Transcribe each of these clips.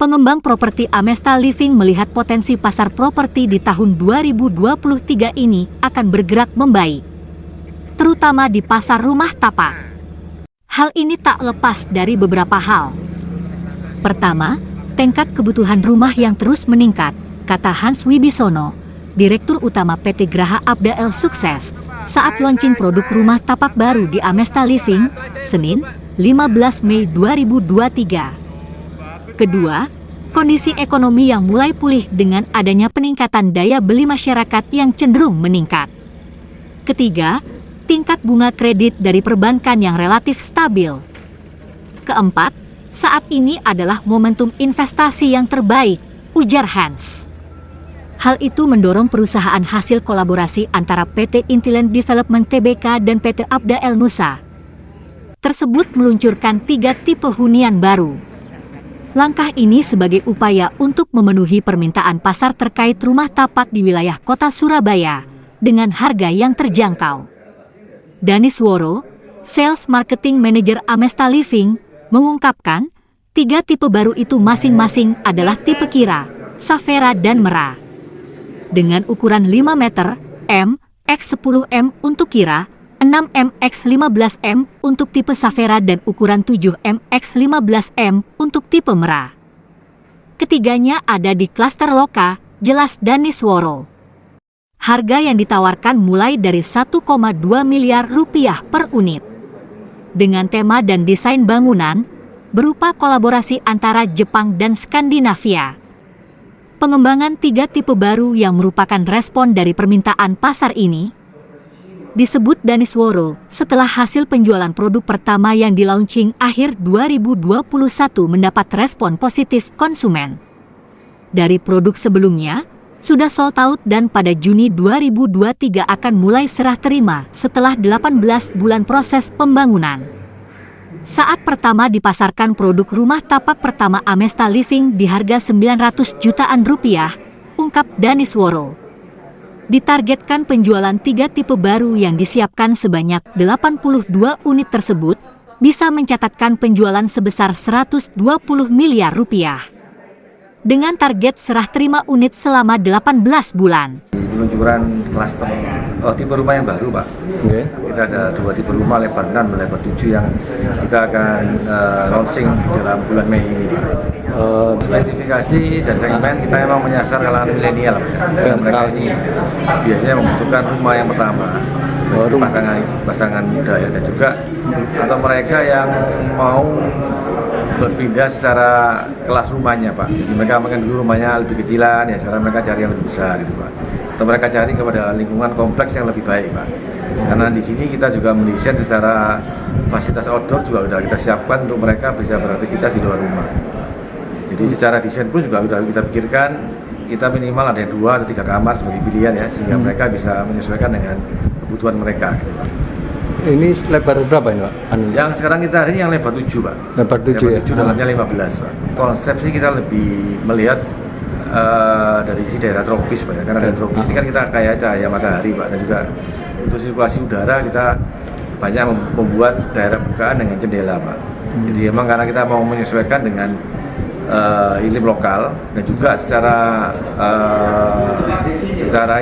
Pengembang properti Amesta Living melihat potensi pasar properti di tahun 2023 ini akan bergerak membaik, terutama di pasar rumah tapak. Hal ini tak lepas dari beberapa hal. Pertama, tingkat kebutuhan rumah yang terus meningkat, kata Hans Wibisono, Direktur Utama PT Graha Abdael Sukses, saat launching produk rumah tapak baru di Amesta Living, Senin, 15 Mei 2023. Kedua, kondisi ekonomi yang mulai pulih dengan adanya peningkatan daya beli masyarakat yang cenderung meningkat. Ketiga, tingkat bunga kredit dari perbankan yang relatif stabil. Keempat, saat ini adalah momentum investasi yang terbaik, ujar Hans. Hal itu mendorong perusahaan hasil kolaborasi antara PT Intiland Development Tbk dan PT Abdael Nusa tersebut meluncurkan 3 tipe hunian baru. Langkah ini sebagai upaya untuk memenuhi permintaan pasar terkait rumah tapak di wilayah kota Surabaya dengan harga yang terjangkau. Danis Woro, Sales Marketing Manager Amesta Living, mengungkapkan 3 tipe baru itu masing-masing adalah tipe Kira, Savera dan Mera. Dengan ukuran 5 meter M x 10 M untuk Kira, 6 M x 15 M untuk tipe Savera dan ukuran 7 M x 15 M untuk tipe Mera. Ketiganya ada di klaster Loka, jelas Danis Woro. Harga yang ditawarkan mulai dari 1,2 miliar rupiah per unit. Dengan tema dan desain bangunan, berupa kolaborasi antara Jepang dan Skandinavia. Pengembangan 3 tipe baru yang merupakan respon dari permintaan pasar ini, disebut Danis Woro, setelah hasil penjualan produk pertama yang di-launching akhir 2021 mendapat respon positif konsumen. Dari produk sebelumnya, sudah sold out dan pada Juni 2023 akan mulai serah terima setelah 18 bulan proses pembangunan. Saat pertama dipasarkan produk rumah tapak pertama Amesta Living di harga 900 jutaan rupiah, ungkap Danis Woro. Ditargetkan penjualan 3 tipe baru yang disiapkan sebanyak 82 unit tersebut bisa mencatatkan penjualan sebesar 120 miliar rupiah. Dengan target serah terima unit selama 18 bulan. Peluncuran klaster tipe rumah yang baru, Pak. Okay. Kita ada 2 tipe rumah, lebar 6 dan lebar 7 yang kita akan launching dalam bulan Mei ini. Spesifikasi dan segmen kita memang menyasar kalangan milenial. Mereka ini biasanya membutuhkan rumah yang pertama, pasangan muda ya, dan juga atau mereka yang mau berpindah secara kelas rumahnya, Pak. Jadi mereka mungkin dulu rumahnya lebih kecilan, ya sekarang mereka cari yang lebih besar, gitu, Pak. Atau mereka cari kepada lingkungan kompleks yang lebih baik, Pak. Karena di sini kita juga mendesain secara fasilitas outdoor juga sudah kita siapkan untuk mereka bisa beraktivitas di luar rumah. Jadi secara desain pun juga sudah kita pikirkan, kita minimal ada 2 atau 3 kamar sebagai pilihan ya, sehingga mereka bisa menyesuaikan dengan kebutuhan mereka, gitu, Pak. Ini lebar berapa ini, Pak? Yang sekarang kita hari ini yang lebar 7, Pak. Lebar 7 ya? 7 dalamnya 15, Pak. Konsep sih kita lebih melihat dari sisi daerah tropis, Pak. Karena daerah tropis ini kan kita kayak cahaya matahari, Pak. Dan juga untuk sirkulasi udara kita banyak membuat daerah bukaan dengan jendela, Pak. Jadi emang karena kita mau menyesuaikan dengan iklim lokal dan juga secara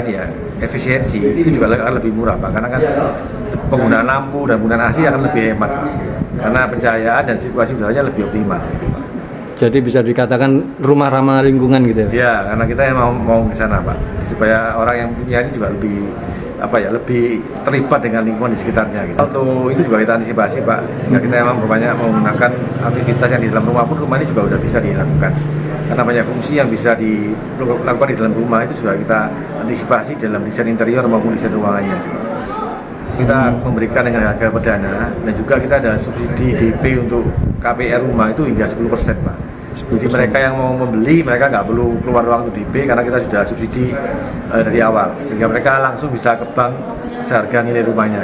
ini ya, efisiensi itu juga akan lebih murah, Pak. Karena kan penggunaan lampu dan penggunaan AC akan lebih hemat, Pak. Karena pencahayaan dan sirkulasi udaranya lebih optimal, gitu, Pak. Jadi bisa dikatakan rumah ramah lingkungan gitu ya? Ya, karena kita yang mau ke sana, Pak. Supaya orang yang punya ini juga lebih terlibat dengan lingkungan di sekitarnya, gitu. Untuk itu juga kita antisipasi, Pak. Sehingga kita memang banyak menggunakan aktivitas yang di dalam rumah pun rumah ini juga sudah bisa dilakukan. Karena banyak fungsi yang bisa dilakukan di dalam rumah itu sudah kita antisipasi dalam desain interior maupun desain ruangannya. Kita memberikan dengan harga perdana dan juga kita ada subsidi DP untuk KPR rumah itu hingga 10%, Pak. Jadi mereka yang mau membeli, mereka nggak perlu keluar uang untuk DP karena kita sudah subsidi dari awal, sehingga mereka langsung bisa ke bank seharga nilai rumahnya.